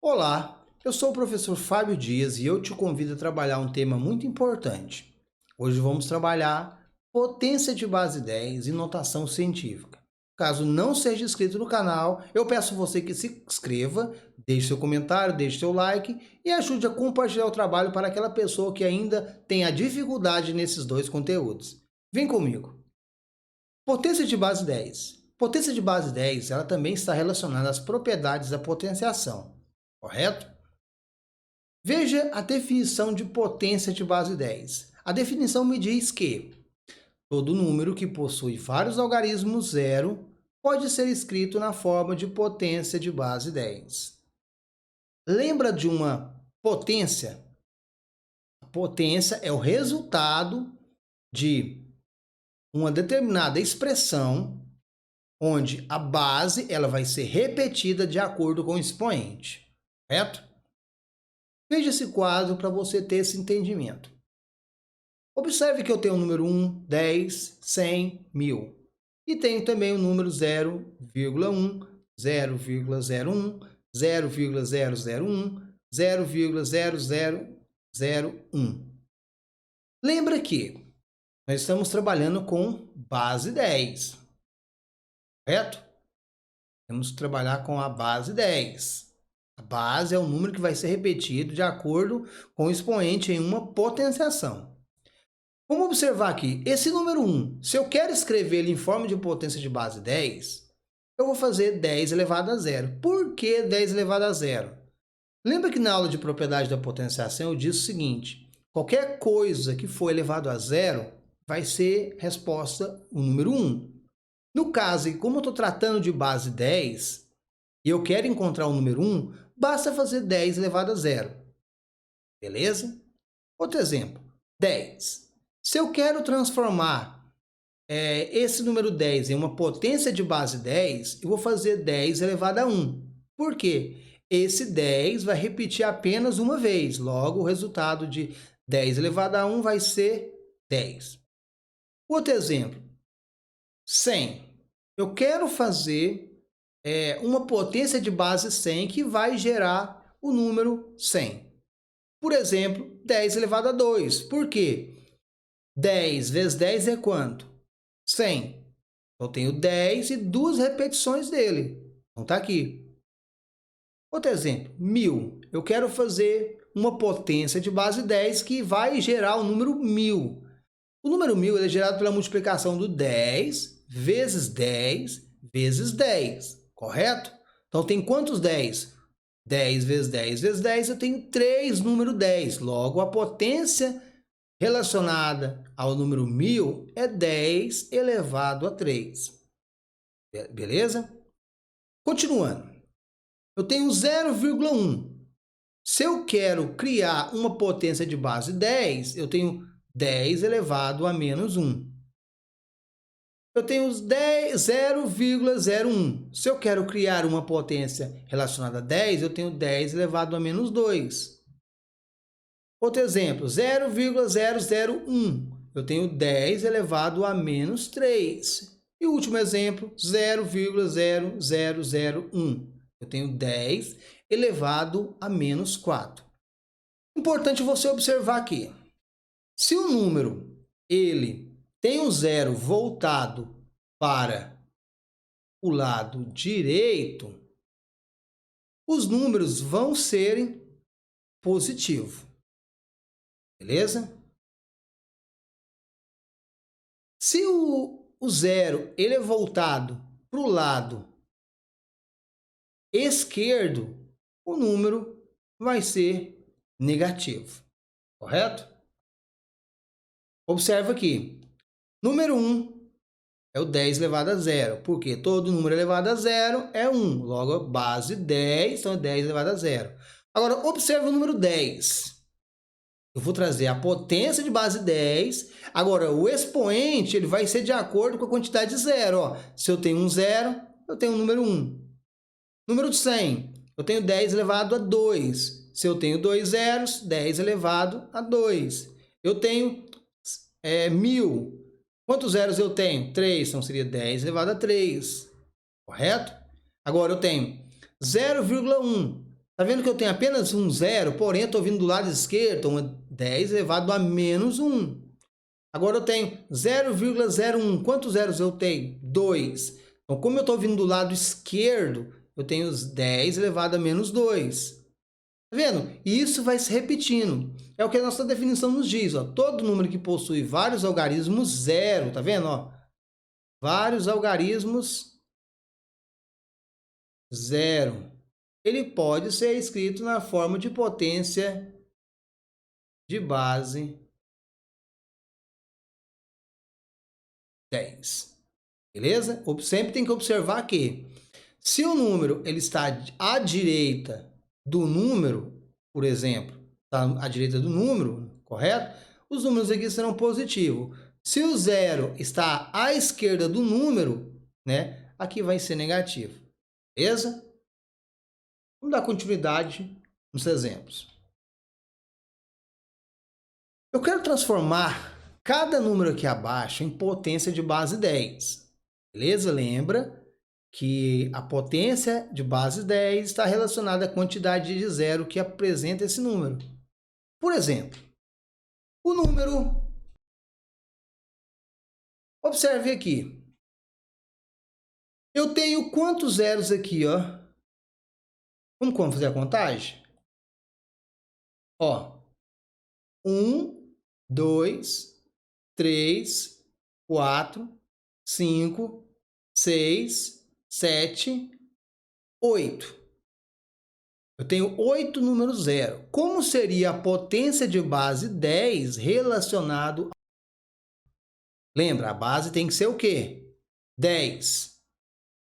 Olá, eu sou o professor Fábio Dias e eu te convido a trabalhar um tema muito importante. Hoje vamos trabalhar potência de base 10 e notação científica. Caso não seja inscrito no canal, eu peço a você que se inscreva, deixe seu comentário, deixe seu like e ajude a compartilhar o trabalho para aquela pessoa que ainda tem a dificuldade nesses dois conteúdos. Vem comigo. Potência de base 10. Potência de base 10, ela também está relacionada às propriedades da potenciação, correto? Veja a definição de potência de base 10. A definição me diz que todo número que possui vários algarismos zero pode ser escrito na forma de potência de base 10. Lembra de uma potência? A potência é o resultado de uma determinada expressão onde a base ela vai ser repetida de acordo com o expoente, correto? Veja esse quadro para você ter esse entendimento. Observe que eu tenho o número 1, 10, 100, 1000. E tenho também o número 0,1, 0,01, 0,001, 0,0001. Lembra que nós estamos trabalhando com base 10, correto? Temos que trabalhar com a base 10. A base é o número que vai ser repetido de acordo com o expoente em uma potenciação. Vamos observar aqui, esse número 1, se eu quero escrever ele em forma de potência de base 10, eu vou fazer 10 elevado a zero. Por que 10 elevado a zero? Lembra que na aula de propriedade da potenciação eu disse o seguinte, qualquer coisa que for elevado a zero vai ser resposta o número 1. No caso, como eu estou tratando de base 10, e eu quero encontrar o número 1, basta fazer 10 elevado a zero. Beleza? Outro exemplo, 10. Se eu quero transformar esse número 10 em uma potência de base 10, eu vou fazer 10 elevado a 1. Por quê? Esse 10 vai repetir apenas uma vez. Logo, o resultado de 10 elevado a 1 vai ser 10. Outro exemplo, 100. Eu quero fazer uma potência de base 100 que vai gerar o número 100. Por exemplo, 10 elevado a 2. Por quê? 10 vezes 10 é quanto? 100. Eu tenho 10 e duas repetições dele. Então, está aqui. Outro exemplo, 1000. Eu quero fazer uma potência de base 10 que vai gerar o número 1000. O número 1000 é gerado pela multiplicação do 10 vezes 10 vezes 10, correto? Então, tem quantos 10? 10 vezes 10 vezes 10, eu tenho 3 número 10. Logo, a potência relacionada ao número 1000 é 10 elevado a 3. Beleza? Continuando. Eu tenho 0,1. Se eu quero criar uma potência de base 10, eu tenho 10 elevado a menos 1. Eu tenho 0,01. Se eu quero criar uma potência relacionada a 10, eu tenho 10 elevado a menos 2. Outro exemplo, 0,001. Eu tenho 10 elevado a menos 3. E o último exemplo, 0,0001. Eu tenho 10 elevado a menos 4. Importante você observar aqui. Se o número ele tem um zero voltado para o lado direito, os números vão serem positivos. Beleza? Se o zero ele é voltado para o lado esquerdo, o número vai ser negativo. Correto? Observa aqui. Número 1 é o 10 elevado a zero, porque todo número elevado a zero é 1. Logo, a base 10, então é 10 elevado a zero. Agora, observa o número 10. Eu vou trazer a potência de base 10. Agora, o expoente ele vai ser de acordo com a quantidade de zero. Ó. Se eu tenho um zero, eu tenho o número 1. Número de 100, eu tenho 10 elevado a 2. Se eu tenho 2 zeros, 10 elevado a 2. Eu tenho 1000. Quantos zeros eu tenho? 3, então seria 10 elevado a 3. Correto? Agora eu tenho 0,1. Tá vendo que eu tenho apenas um zero, porém eu estou vindo do lado esquerdo, então 10 elevado a menos 1. Agora eu tenho 0,01. Quantos zeros eu tenho? 2. Então, como eu estou vindo do lado esquerdo, eu tenho os 10 elevado a menos 2. Tá vendo? E isso vai se repetindo. É o que a nossa definição nos diz. Ó. Todo número que possui vários algarismos, zero. Tá vendo? Ó? Vários algarismos, zero. Ele pode ser escrito na forma de potência de base 10. Beleza? Sempre tem que observar que se o número ele está à direita do número, por exemplo, está à direita do número, correto? Os números aqui serão positivos. Se o zero está à esquerda do número, né? Aqui vai ser negativo. Beleza? Vamos dar continuidade nos exemplos. Eu quero transformar cada número aqui abaixo em potência de base 10. Beleza? Lembra que a potência de base 10 está relacionada à quantidade de zero que apresenta esse número. Por exemplo, o número... Observe aqui. Eu tenho quantos zeros aqui, ó? Vamos fazer a contagem? Ó, 1, 2, 3, 4, 5, 6, 7, 8. Eu tenho 8 números zero. Como seria a potência de base 10 relacionado... Lembra, a base tem que ser o quê? 10.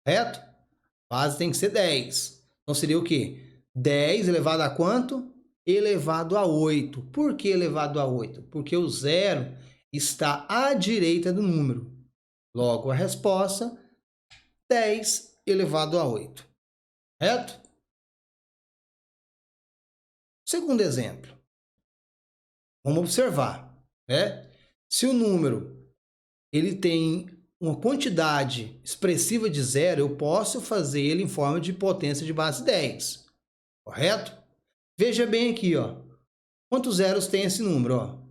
Correto? A base tem que ser 10. Então seria o quê? 10 elevado a quanto? Elevado a 8. Por que elevado a 8? Porque o zero está à direita do número. Logo, a resposta, 10 elevado a 8. Correto? Segundo exemplo. Vamos observar, né? Se o número ele tem uma quantidade expressiva de zero, eu posso fazer ele em forma de potência de base 10. Correto? Veja bem aqui, ó. Quantos zeros tem esse número, ó?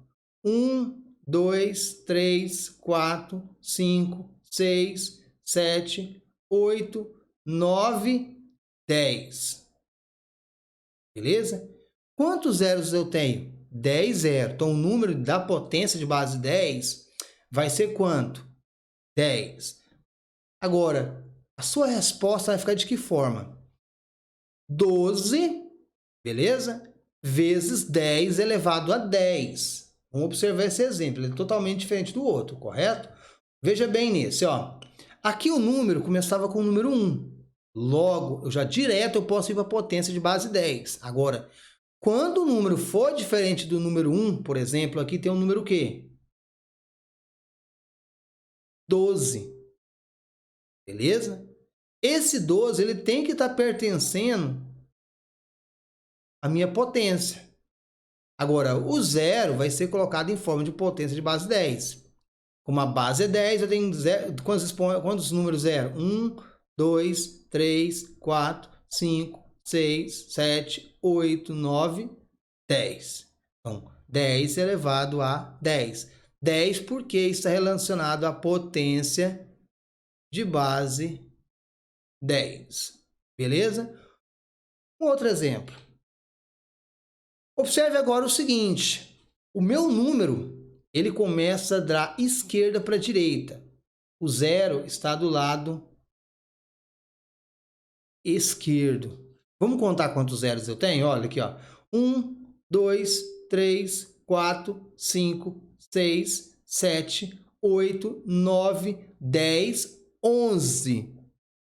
1, 2, 3, 4, 5, 6, 7, 8, 9, 10. Beleza? Quantos zeros eu tenho? 10 zeros. Então, o número da potência de base 10 vai ser quanto? 10. Agora, a sua resposta vai ficar de que forma? 12, beleza? Vezes 10 elevado a 10. Vamos observar esse exemplo, ele é totalmente diferente do outro, correto? Veja bem nesse, ó. Aqui o número começava com o número 1. Logo, eu já direto eu posso ir para a potência de base 10. Agora, quando o número for diferente do número 1, por exemplo, aqui tem um número o quê? 12. Beleza? Esse 12 ele tem que estar pertencendo à minha potência. Agora, o zero vai ser colocado em forma de potência de base 10. Como a base é 10, eu tenho zero, quantos números zero? 1, 2, 3, 4, 5, 6, 7, 8, 9, 10. Então, 10 elevado a 10. 10 porque está relacionado à potência de base 10. Beleza? Um outro exemplo. Observe agora o seguinte. O meu número, ele começa da esquerda para a direita. O zero está do lado esquerdo. Vamos contar quantos zeros eu tenho? Olha aqui, ó. 1, 2, 3, 4, 5, 6, 7, 8, 9, 10, 11.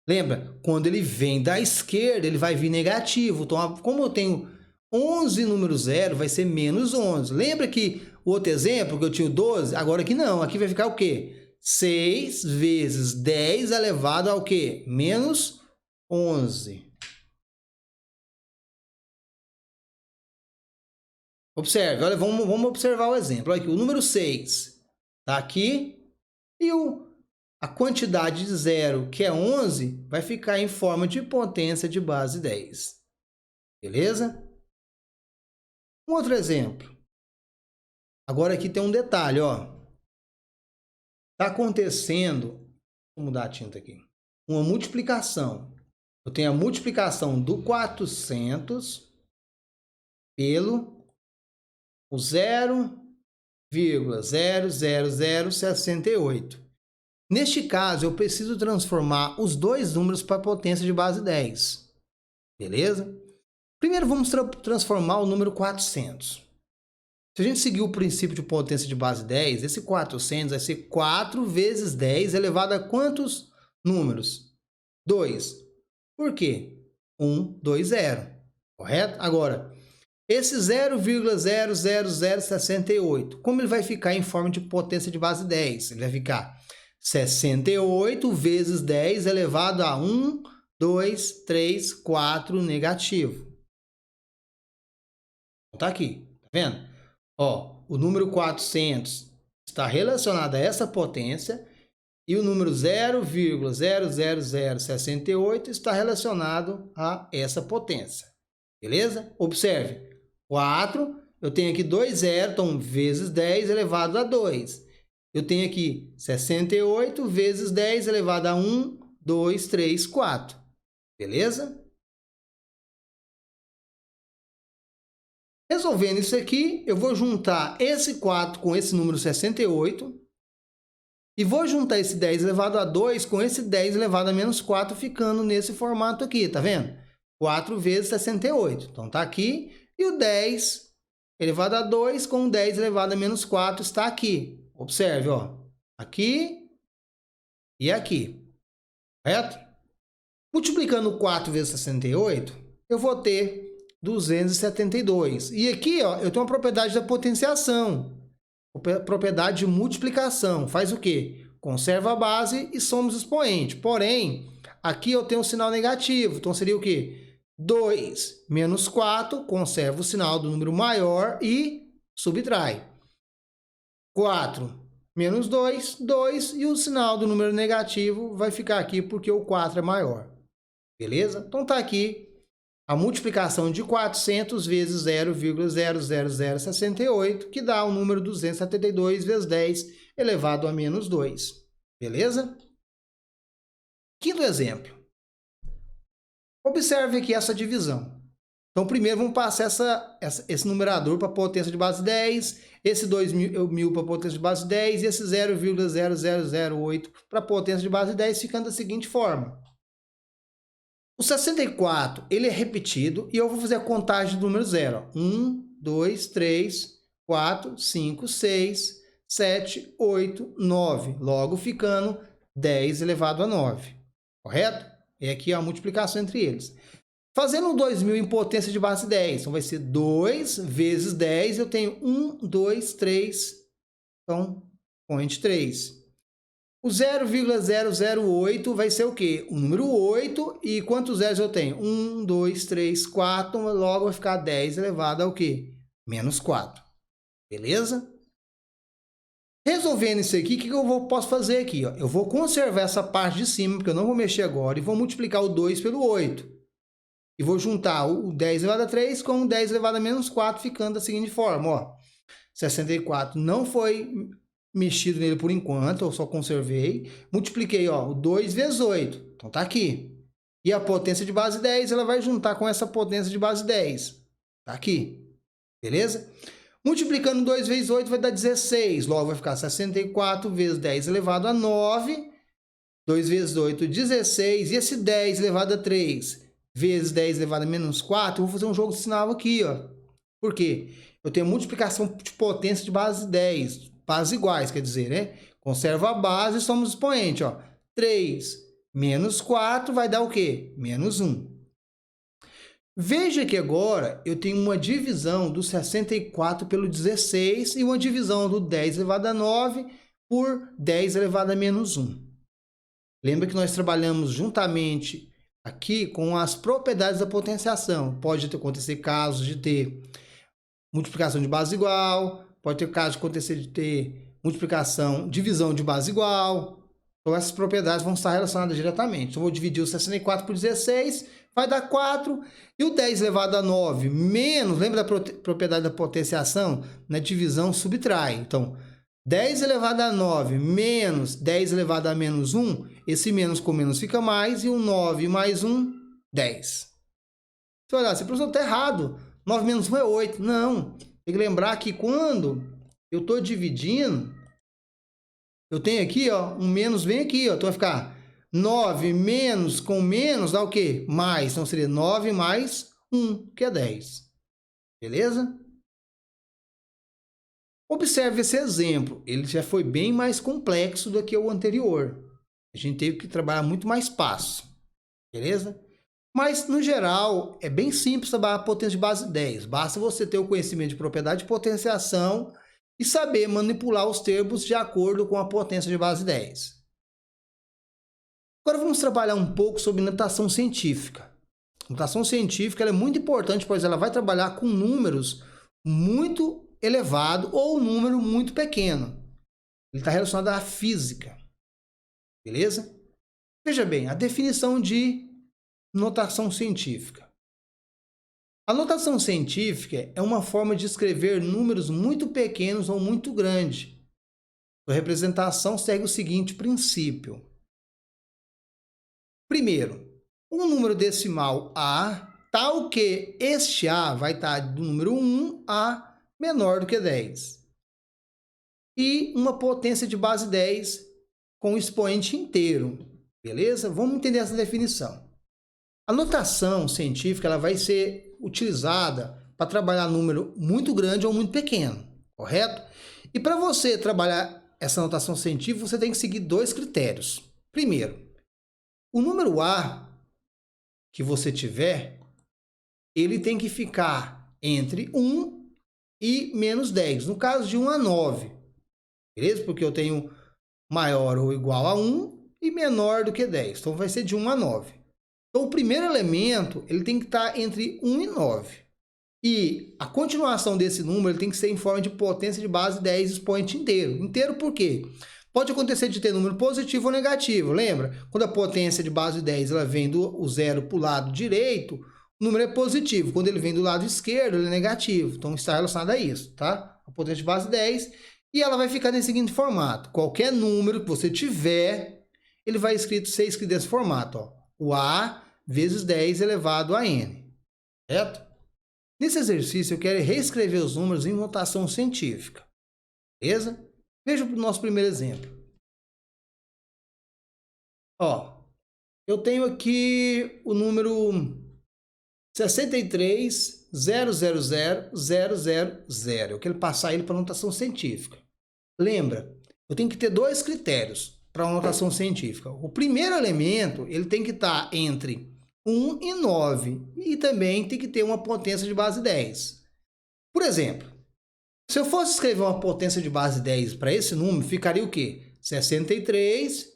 Lembra? Quando ele vem da esquerda, ele vai vir negativo. Então, como eu tenho 11 número zero, vai ser menos 11. Lembra que o outro exemplo, que eu tinha 12? Agora aqui não. Aqui vai ficar o quê? 6 vezes 10 elevado ao quê? Menos 11. Observe, olha, vamos observar o exemplo. Olha aqui, o número 6 está aqui e a quantidade de zero, que é 11, vai ficar em forma de potência de base 10. Beleza? Um outro exemplo. Agora aqui tem um detalhe, ó. Tá acontecendo, vou mudar a tinta aqui, uma multiplicação. Eu tenho a multiplicação do 400 pelo 0,00068. Neste caso, eu preciso transformar os dois números para a potência de base 10. Beleza? Primeiro, vamos transformar o número 400. Se a gente seguir o princípio de potência de base 10, esse 400 vai ser 4 vezes 10 elevado a quantos números? 2. Por quê? 1, 2, 0. Correto? Agora, esse 0,00068, como ele vai ficar em forma de potência de base 10? Ele vai ficar 68 vezes 10 elevado a 1, 2, 3, 4 negativo. Tá aqui, tá vendo? Ó, o número 400 está relacionado a essa potência e o número 0,00068 está relacionado a essa potência. Beleza? Observe. 4, eu tenho aqui 2 zeros, então vezes 10 elevado a 2. Eu tenho aqui 68 vezes 10 elevado a 1, 2, 3, 4. Beleza? Resolvendo isso aqui, eu vou juntar esse 4 com esse número 68 e vou juntar esse 10 elevado a 2 com esse 10 elevado a menos 4, ficando nesse formato aqui, tá vendo? 4 vezes 68. Então, tá aqui. E o 10 elevado a 2 com o 10 elevado a menos 4 está aqui. Observe, ó. Aqui e aqui. Correto? Multiplicando 4 vezes 68, eu vou ter 272. E aqui, ó, eu tenho uma propriedade da potenciação. Propriedade de multiplicação. Faz o quê? Conserva a base e somos expoente. Porém, aqui eu tenho um sinal negativo. Então, seria o quê? 2 menos 4, conserva o sinal do número maior e subtrai. 4 menos 2, 2, e o sinal do número negativo vai ficar aqui porque o 4 é maior. Beleza? Então, tá aqui a multiplicação de 400 vezes 0,00068, que dá o número 272 vezes 10 elevado a menos 2. Beleza? Quinto exemplo. Observe aqui essa divisão. Então, primeiro, vamos passar esse numerador para a potência de base 10, esse 2.000 para a potência de base 10 e esse 0,0008 para a potência de base 10, ficando da seguinte forma. O 64, ele é repetido e eu vou fazer a contagem do número 0. 1, 2, 3, 4, 5, 6, 7, 8, 9. Logo ficando 10 elevado a 9. Correto? É aqui a multiplicação entre eles. Fazendo 2.000 em potência de base 10, então vai ser 2 vezes 10, eu tenho 1, 2, 3, então, expoente 3. O 0,008 vai ser o quê? O número 8, e quantos zeros eu tenho? 1, 2, 3, 4, logo vai ficar 10 elevado ao quê? Menos 4. Beleza? Resolvendo isso aqui, o que eu posso fazer aqui? Ó? Eu vou conservar essa parte de cima, porque eu não vou mexer agora, e vou multiplicar o 2 pelo 8. E vou juntar o 10 elevado a 3 com o 10 elevado a menos 4, ficando da seguinte forma. Ó. 64 não foi mexido nele por enquanto, eu só conservei. Multipliquei, ó, o 2 vezes 8. Então, tá aqui. E a potência de base 10, ela vai juntar com essa potência de base 10. Tá aqui. Beleza? Multiplicando 2 vezes 8 vai dar 16. Logo, vai ficar 64 vezes 10 elevado a 9. 2 vezes 8, 16. E esse 10 elevado a 3 vezes 10 elevado a menos 4, eu vou fazer um jogo de sinal aqui, ó. Por quê? Eu tenho multiplicação de potência de base 10. Bases iguais, quer dizer, né? Conserva a base e somos expoente, ó. 3 menos 4 vai dar o quê? Menos 1. Veja que agora eu tenho uma divisão do 64 pelo 16 e uma divisão do 10 elevado a 9 por 10 elevado a menos 1. Lembra que nós trabalhamos juntamente aqui com as propriedades da potenciação. Pode acontecer casos de ter multiplicação de base igual, pode ter caso de acontecer de ter multiplicação, divisão de base igual, Então, essas propriedades vão estar relacionadas diretamente. Então, eu vou dividir o 64 por 16, vai dar 4. E o 10 elevado a 9 menos, lembra da propriedade da potenciação? Na divisão subtrai. Então, 10 elevado a 9 menos 10 elevado a menos 1, esse menos com menos fica mais, e um 9 mais 1, 10. Você olha, esse professor está errado. 9 menos 1 é 8. Não. Tem que lembrar que quando eu estou dividindo, eu tenho aqui, ó, um menos vem aqui, ó. Então vai ficar 9 menos com menos dá o quê? Mais. Então seria 9 mais 1, que é 10. Beleza? Observe esse exemplo. Ele já foi bem mais complexo do que o anterior. A gente teve que trabalhar muito mais passo. Beleza? Mas, no geral, é bem simples trabalhar a potência de base 10. Basta você ter o conhecimento de propriedade de potenciação e saber manipular os termos de acordo com a potência de base 10. Agora vamos trabalhar um pouco sobre notação científica. A notação científica ela é muito importante, pois ela vai trabalhar com números muito elevados ou um número muito pequeno. Ele está relacionado à física. Beleza? Veja bem, a definição de notação científica. A notação científica é uma forma de escrever números muito pequenos ou muito grandes. A representação segue o seguinte princípio. Primeiro, um número decimal A, tal que este A vai estar do número 1 a menor do que 10. E uma potência de base 10 com expoente inteiro. Beleza? Vamos entender essa definição. A notação científica ela vai ser utilizada para trabalhar número muito grande ou muito pequeno, correto? E para você trabalhar essa notação científica, você tem que seguir dois critérios. Primeiro, o número A que você tiver, ele tem que ficar entre 1 e menos 10. No caso de 1 a 9, beleza? Porque eu tenho maior ou igual a 1 e menor do que 10. Então, vai ser de 1 a 9. Então, o primeiro elemento ele tem que estar entre 1 e 9. E a continuação desse número ele tem que ser em forma de potência de base 10 expoente inteiro. Inteiro por quê? Pode acontecer de ter número positivo ou negativo. Lembra? Quando a potência de base 10 ela vem do zero para o lado direito, o número é positivo. Quando ele vem do lado esquerdo, ele é negativo. Então, está relacionado a isso, tá? A potência de base 10. E ela vai ficar nesse seguinte formato. Qualquer número que você tiver, ele vai ser escrito desse formato, ó. O A vezes 10 elevado a N, certo? Nesse exercício, eu quero reescrever os números em notação científica, beleza? Veja o nosso primeiro exemplo. Ó, eu tenho aqui o número 63.000.000. Eu quero passar ele para notação científica. Lembra, eu tenho que ter dois critérios para a notação científica. O primeiro elemento, ele tem que estar entre 1 e 9 e também tem que ter uma potência de base 10. Por exemplo, se eu fosse escrever uma potência de base 10 para esse número, ficaria o quê? 63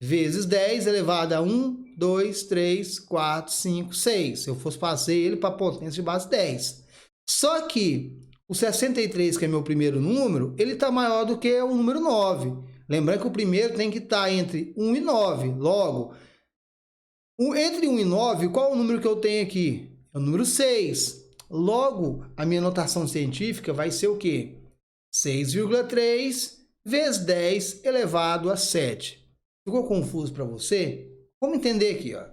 vezes 10 elevado a 1, 2, 3, 4, 5, 6. Se eu fosse fazer ele para a potência de base 10. Só que o 63, que é meu primeiro número, ele está maior do que o número 9. Lembrando que o primeiro tem que estar entre 1 e 9. Logo, entre 1 e 9, qual é o número que eu tenho aqui? É o número 6. Logo, a minha notação científica vai ser o quê? 6,3 vezes 10 elevado a 7. Ficou confuso para você? Vamos entender aqui, ó.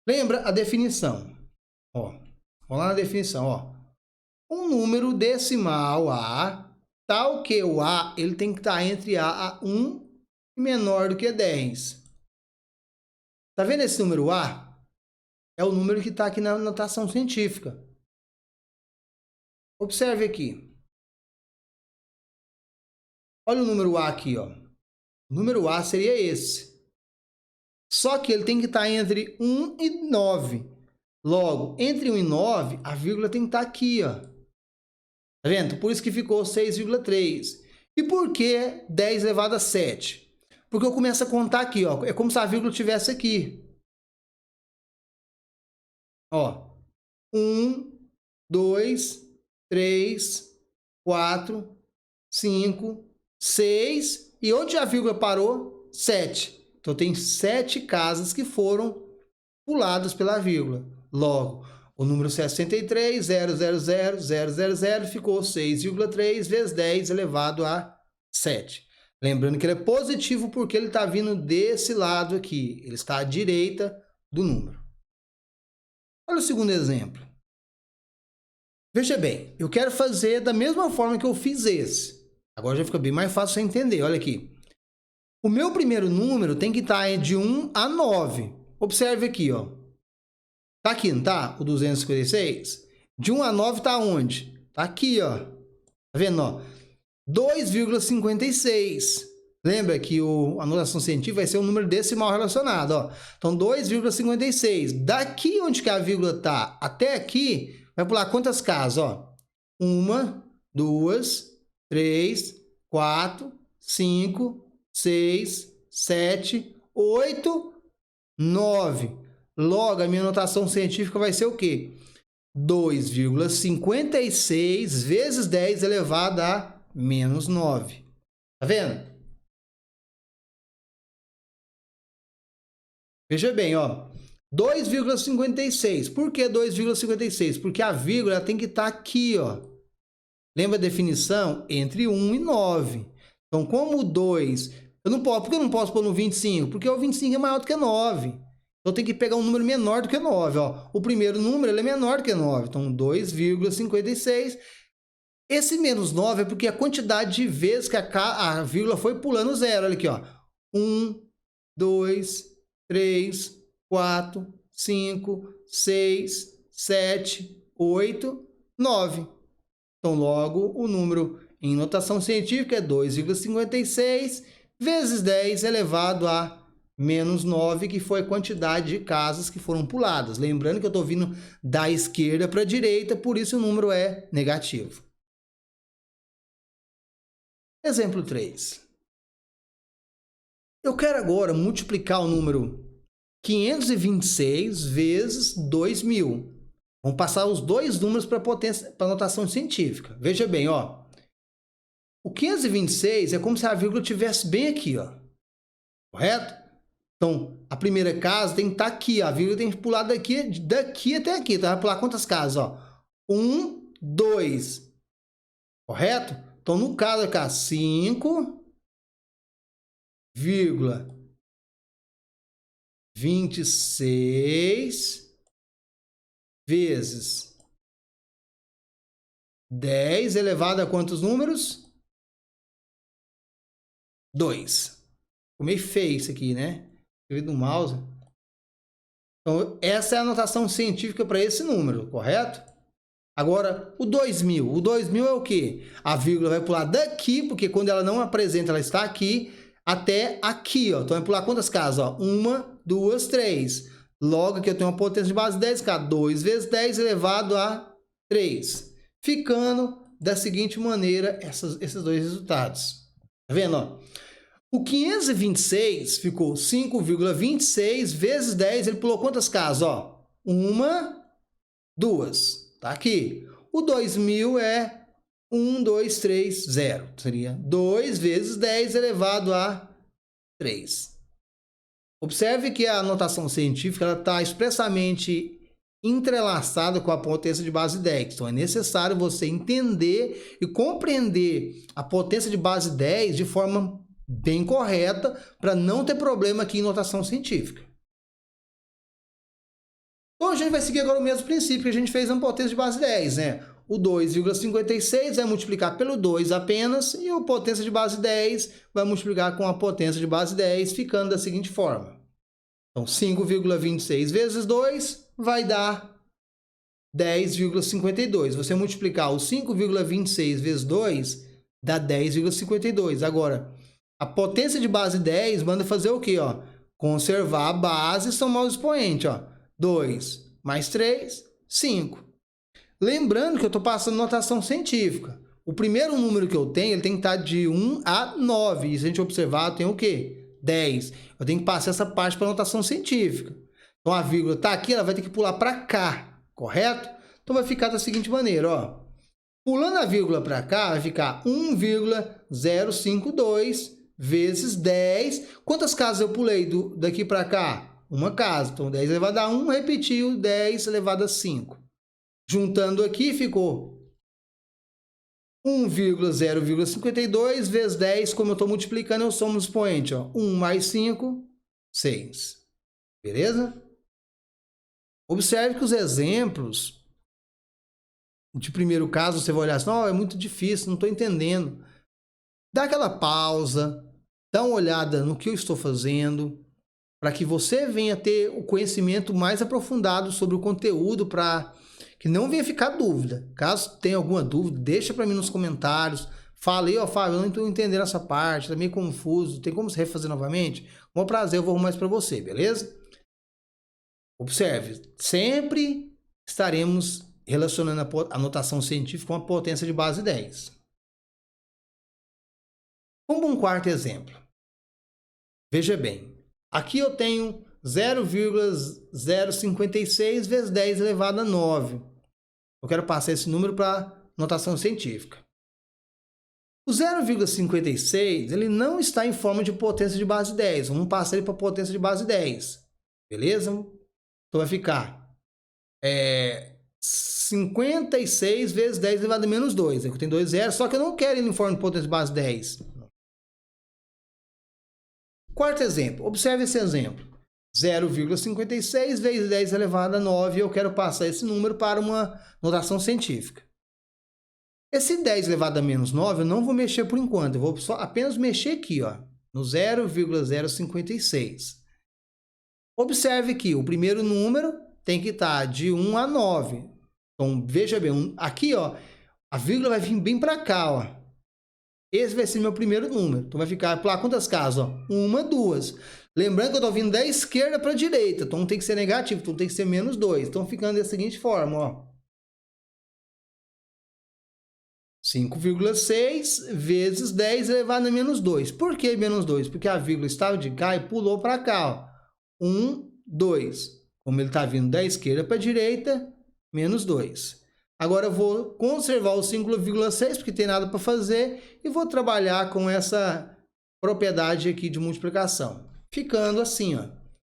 Lembra a definição? Ó, vamos lá na definição, ó. Um número decimal A, tal que o A ele tem que estar entre A a 1 e menor do que 10. Tá vendo esse número A? É o número que está aqui na notação científica. Observe aqui. Olha o número A aqui, ó. O número A seria esse. Só que ele tem que estar entre 1 e 9. Logo, entre 1 e 9, a vírgula tem que estar aqui, ó. Tá vendo? Por isso que ficou 6,3. E por que 10 elevado a 7? Porque eu começo a contar aqui, ó. É como se a vírgula estivesse aqui. Ó. 1, 2, 3, 4, 5, 6. E onde a vírgula parou? 7. Então, tem 7 casas que foram puladas pela vírgula. Logo, o número 63.000.000 ficou 6,3 vezes 10 elevado a 7. Lembrando que ele é positivo porque ele está vindo desse lado aqui. Ele está à direita do número. Olha o segundo exemplo. Veja bem, eu quero fazer da mesma forma que eu fiz esse. Agora já fica bem mais fácil você entender. Olha aqui. O meu primeiro número tem que estar de 1 a 9. Observe aqui, ó. Tá aqui, não tá? O 256. De 1 a 9 tá onde? Tá aqui, ó. Tá vendo, ó? 2,56. Lembra que a notação científica vai ser um número decimal relacionado, ó. Então, 2,56. Daqui onde que a vírgula tá até aqui, vai pular quantas casas, ó? 1, 2, 3, 4, 5, 6, 7, 8, 9. Logo, a minha notação científica vai ser o quê? 2,56 vezes 10 elevado a menos 9. Tá vendo? Veja bem, ó. 2,56. Por que 2,56? Porque a vírgula tem que estar aqui, ó. Lembra a definição? Entre 1 e 9. Então, como o 2... por que eu não posso pôr no 25? Porque o 25 é maior do que 9. Então, tem que pegar um número menor do que 9. Ó. O primeiro número ele é menor do que 9. Então, 2,56. Esse menos 9 é porque a quantidade de vezes que a vírgula foi pulando zero. Olha aqui, ó. 1, 2, 3, 4, 5, 6, 7, 8, 9. Então, logo, o número em notação científica é 2,56 vezes 10 elevado a menos 9, que foi a quantidade de casas que foram puladas. Lembrando que eu estou vindo da esquerda para a direita, por isso o número é negativo. Exemplo 3. Eu quero agora multiplicar o número 526 vezes 2.000. Vamos passar os dois números para a notação científica. Veja bem, ó. O 526 é como se a vírgula estivesse bem aqui, ó. Correto? Então, a primeira casa tem que estar aqui. A vírgula tem que pular daqui até aqui. Então, vai pular quantas casas, ó? 1, 2. Correto? Então, no caso, aqui, 5,26 vezes 10 elevado a quantos números? 2. Ficou meio feio isso aqui, né? Escrevi no mouse. Então, essa é a notação científica para esse número, correto? Agora, o 2.000. O 2.000 é o quê? A vírgula vai pular daqui, porque quando ela não apresenta, ela está aqui, até aqui, ó. Então, vai pular quantas casas, ó? 1, 2, 3. Logo, aqui eu tenho uma potência de base 10, que é 2 vezes 10 elevado a 3. Ficando da seguinte maneira esses dois resultados. Tá vendo, ó? O 526 ficou 5,26 vezes 10, ele pulou quantas casas, ó? 1, 2. Tá aqui. O 2.000 é 1, 2, 3, 0. Seria 2 vezes 10 elevado a 3. Observe que a notação científica está expressamente entrelaçada com a potência de base 10. Então, é necessário você entender e compreender a potência de base 10 de forma bem correta para não ter problema aqui em notação científica. Então, a gente vai seguir agora o mesmo princípio que a gente fez na potência de base 10, né? O 2,56 vai multiplicar pelo 2 apenas e a potência de base 10 vai multiplicar com a potência de base 10, ficando da seguinte forma. Então, 5,26 vezes 2 vai dar 10,52. Você multiplicar o 5,26 vezes 2 dá 10,52. Agora, a potência de base 10 manda fazer o quê? Ó? Conservar a base e somar o expoente. Ó. 2 mais 3, 5. Lembrando que eu estou passando notação científica. O primeiro número que eu tenho, ele tem que estar de 1 a 9. E se a gente observar, tem o quê? 10. Eu tenho que passar essa parte para notação científica. Então, a vírgula está aqui, ela vai ter que pular para cá. Correto? Então, vai ficar da seguinte maneira. Ó. Pulando a vírgula para cá, vai ficar 1,052 vezes 10. Quantas casas eu pulei daqui para cá? Uma casa. Então, 10 elevado a 1, repetiu 10 elevado a 5. Juntando aqui, ficou 1,0,52 vezes 10. Como eu estou multiplicando, eu somo o expoente. 1 mais 5, 6. Beleza? Observe que os exemplos de primeiro caso, você vai olhar assim, é muito difícil, não estou entendendo. Dá aquela pausa, dá uma olhada no que eu estou fazendo, para que você venha ter o conhecimento mais aprofundado sobre o conteúdo, para que não venha ficar dúvida. Caso tenha alguma dúvida, deixa para mim nos comentários. Fala aí, Fábio, eu não estou entendendo essa parte, está meio confuso, tem como se refazer novamente? Com prazer, eu vou arrumar isso para você, beleza? Observe, sempre estaremos relacionando a notação científica com a potência de base 10. Como um quarto exemplo. Veja bem, aqui eu tenho 0,056 vezes 10 elevado a 9. Eu quero passar esse número para notação científica. O 0,56 ele não está em forma de potência de base 10. Vamos passar ele para potência de base 10. Beleza? Então vai ficar 56 vezes 10 elevado a menos 2. Aqui tem 2 zeros, só que eu não quero ele em forma de potência de base 10. Quarto exemplo. Observe esse exemplo. 0,56 vezes 10 elevado a 9. Eu quero passar esse número para uma notação científica. Esse 10 elevado a menos 9 eu não vou mexer por enquanto. Eu vou apenas mexer aqui, no 0,056. Observe que o primeiro número tem que estar de 1 a 9. Então, veja bem, aqui, a vírgula vai vir bem para cá, Esse vai ser meu primeiro número. Então, vai ficar, para quantas casas? 1, 2. Lembrando que eu estou vindo da esquerda para a direita. Então, tem que ser negativo. Então, tem que ser menos 2. Então, ficando da seguinte forma, 5,6 vezes 10 elevado a menos 2. Por que menos 2? Porque a vírgula estava de cá e pulou para cá, 1, 2. Como ele está vindo da esquerda para a direita, menos 2. Agora eu vou conservar o 5,6, porque tem nada para fazer, e vou trabalhar com essa propriedade aqui de multiplicação. Ficando assim,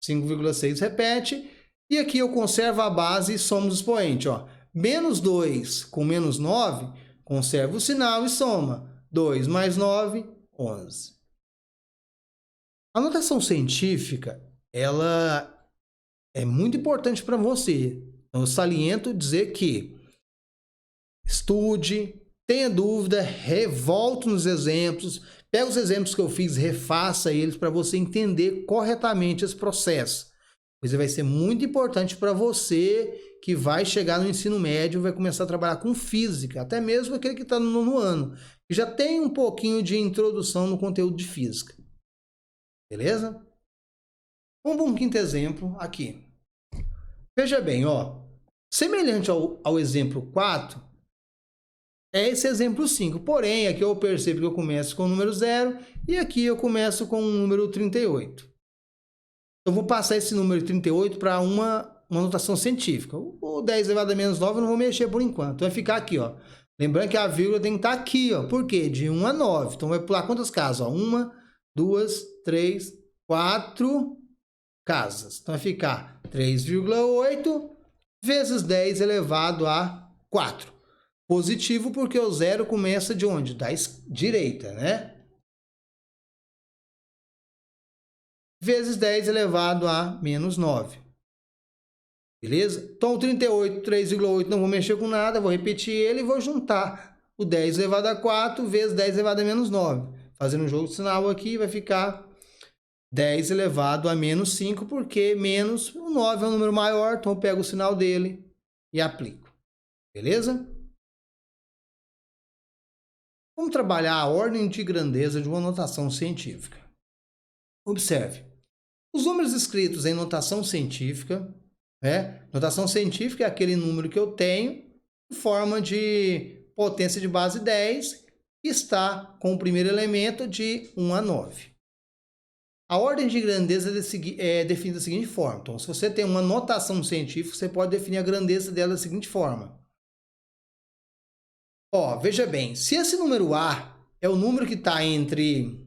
5,6 repete, e aqui eu conservo a base e somo os expoentes. Menos 2 com menos 9, conserva o sinal e soma. 2 mais 9, 11. A notação científica, ela é muito importante para você. Então, eu saliento dizer que estude, tenha dúvida, volte nos exemplos, pega os exemplos que eu fiz, refaça eles para você entender corretamente esse processo. Pois vai ser muito importante para você que vai chegar no ensino médio, vai começar a trabalhar com física, até mesmo aquele que está no nono ano, que já tem um pouquinho de introdução no conteúdo de física. Beleza? Vamos para um quinto exemplo aqui. Veja bem, semelhante ao exemplo 4, é esse exemplo 5. Porém, aqui eu percebo que eu começo com o número 0 e aqui eu começo com o número 38. Eu vou passar esse número 38 para uma notação científica. O 10 elevado a menos 9 eu não vou mexer por enquanto. Vai ficar aqui, Lembrando que a vírgula tem que estar aqui, Por quê? De 1 a 9. Então, vai pular quantas casas? 1, 2, 3, 4 casas. Então, vai ficar 3,8 vezes 10 elevado a 4. Positivo porque o 0 começa de onde? Da direita, né? Vezes 10 elevado a menos 9. Beleza? Então, o 38, 3,8, não vou mexer com nada, vou repetir ele e vou juntar o 10 elevado a 4 vezes 10 elevado a menos 9. Fazendo um jogo de sinal aqui, vai ficar 10 elevado a menos 5, porque menos o 9 é um número maior, então eu pego o sinal dele e aplico. Beleza? Vamos trabalhar a ordem de grandeza de uma notação científica. Observe. Os números escritos em notação científica, notação científica é aquele número que eu tenho em forma de potência de base 10, que está com o primeiro elemento de 1 a 9. A ordem de grandeza é definida da seguinte forma. Então, se você tem uma notação científica, você pode definir a grandeza dela da seguinte forma. Veja bem, se esse número A é o número que está entre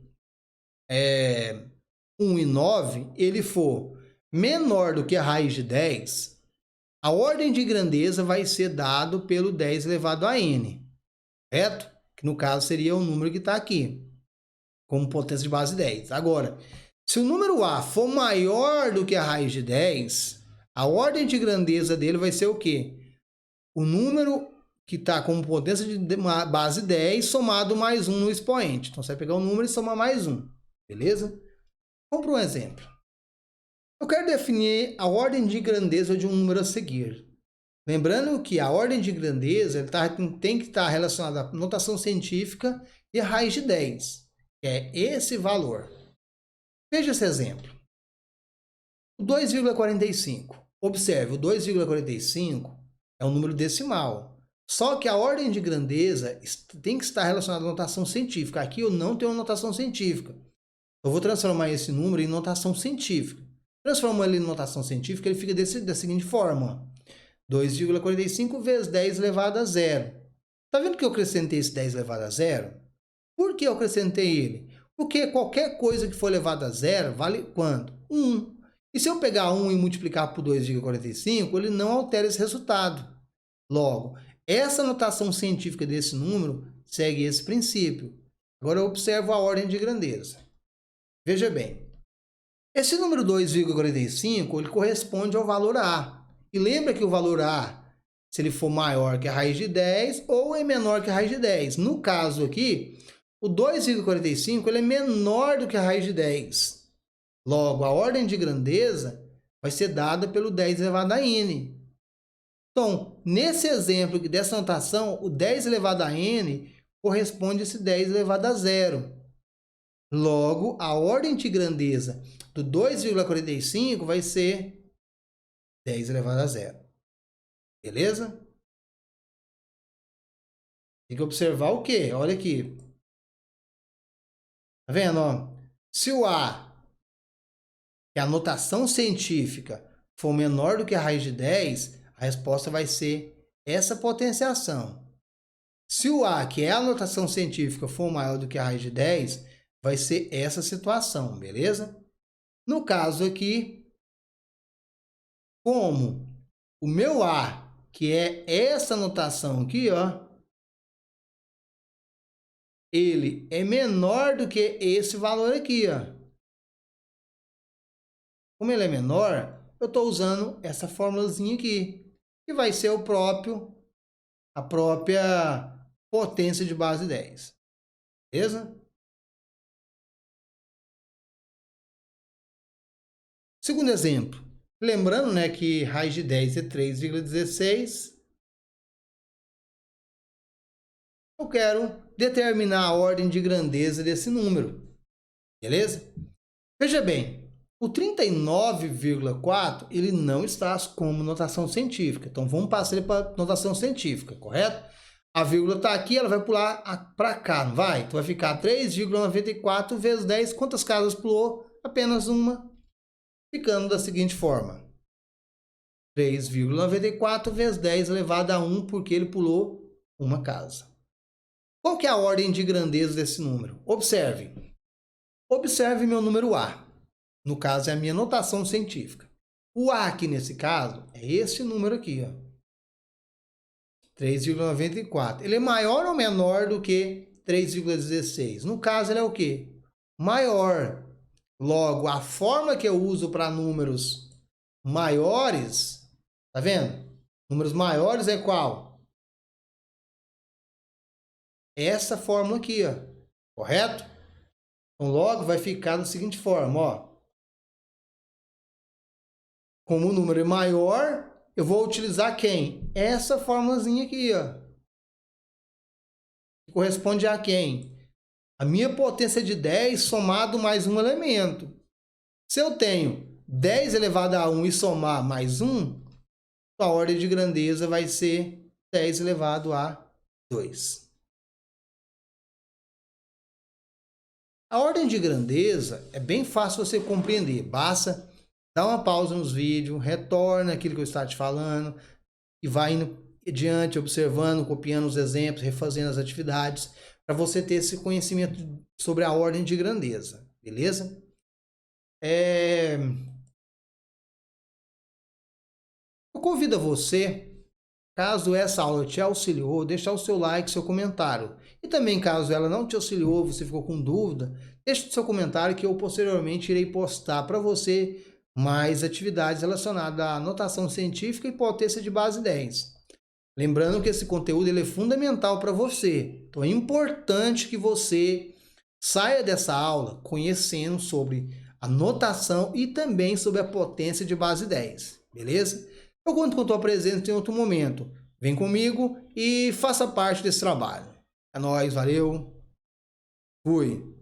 1 e 9, ele for menor do que a raiz de 10, a ordem de grandeza vai ser dado pelo 10 elevado a n, correto? Que no caso seria o número que está aqui, como potência de base 10. Agora, se o número A for maior do que a raiz de 10, a ordem de grandeza dele vai ser o quê? O número que está como potência de base 10 somado mais 1 no expoente. Então, você vai pegar o número e somar mais 1, beleza? Vamos para um exemplo. Eu quero definir a ordem de grandeza de um número a seguir. Lembrando que a ordem de grandeza tem que estar relacionada à notação científica e a raiz de 10, que é esse valor. Veja esse exemplo. O 2,45. Observe, o 2,45 é um número decimal. Só que a ordem de grandeza tem que estar relacionada à notação científica. Aqui eu não tenho notação científica. Eu vou transformar esse número em notação científica. Transformando ele em notação científica, ele fica da seguinte forma. 2,45 vezes 10 elevado a 0. Está vendo que eu acrescentei esse 10 elevado a 0? Por que eu acrescentei ele? Porque qualquer coisa que for elevada a 0 vale quanto? 1. E se eu pegar 1 e multiplicar por 2,45, ele não altera esse resultado. Logo, essa notação científica desse número segue esse princípio. Agora eu observo a ordem de grandeza. Veja bem, esse número 2,45 ele corresponde ao valor A. E lembra que o valor A, se ele for maior que a raiz de 10 ou é menor que a raiz de 10. No caso aqui, o 2,45 ele é menor do que a raiz de 10. Logo, a ordem de grandeza vai ser dada pelo 10 elevado a n. Então, nesse exemplo dessa notação, o 10 elevado a n corresponde a esse 10 elevado a 0. Logo, a ordem de grandeza do 2,45 vai ser 10 elevado a 0. Beleza? Tem que observar o quê? Olha aqui. Tá vendo? Ó? Se o A, que é a notação científica, for menor do que a raiz de 10, a resposta vai ser essa potenciação. Se o A, que é a notação científica, for maior do que a raiz de 10, vai ser essa situação, beleza? No caso aqui, como o meu A, que é essa notação aqui, ó, ele é menor do que esse valor aqui, ó. Como ele é menor, eu estou usando essa formulazinha aqui, que vai ser a própria potência de base 10. Beleza? Segundo exemplo. Lembrando, né, que raiz de 10 é 3,16. Eu quero determinar a ordem de grandeza desse número. Beleza? Veja bem, o 39,4 ele não está como notação científica. Então, vamos passar ele para notação científica, correto? A vírgula está aqui, ela vai pular para cá, não vai? Então, vai ficar 3,94 vezes 10. Quantas casas pulou? Apenas uma. Ficando da seguinte forma. 3,94 vezes 10 elevado a 1, porque ele pulou uma casa. Qual que é a ordem de grandeza desse número? Observe. Observe meu número A. No caso, é a minha notação científica. O A aqui, nesse caso, é esse número aqui, ó. 3,94. Ele é maior ou menor do que 3,16? No caso, ele é o quê? Maior. Logo, a forma que eu uso para números maiores, tá vendo? Números maiores é qual? Essa fórmula aqui, ó. Correto? Então, logo, vai ficar da seguinte forma, ó. Como o número é maior, eu vou utilizar quem? Essa formulazinha aqui, ó. Que corresponde a quem? A minha potência de 10 somado mais um elemento. Se eu tenho 10 elevado a 1 e somar mais 1, a ordem de grandeza vai ser 10 elevado a 2. A ordem de grandeza é bem fácil você compreender. Basta dar uma pausa nos vídeos, retorna aquilo que eu estava te falando e vai indo adiante, observando, copiando os exemplos, refazendo as atividades, para você ter esse conhecimento sobre a ordem de grandeza. beleza? Eu convido você, caso essa aula te auxiliou, deixar o seu like, seu comentário. E também, caso ela não te auxiliou, você ficou com dúvida, deixe o seu comentário que eu posteriormente irei postar para você mais atividades relacionadas à notação científica e potência de base 10. Lembrando que esse conteúdo ele é fundamental para você. Então é importante que você saia dessa aula conhecendo sobre a notação e também sobre a potência de base 10, beleza? Eu conto com a tua presença em outro momento. Vem comigo e faça parte desse trabalho. É nóis, valeu, fui!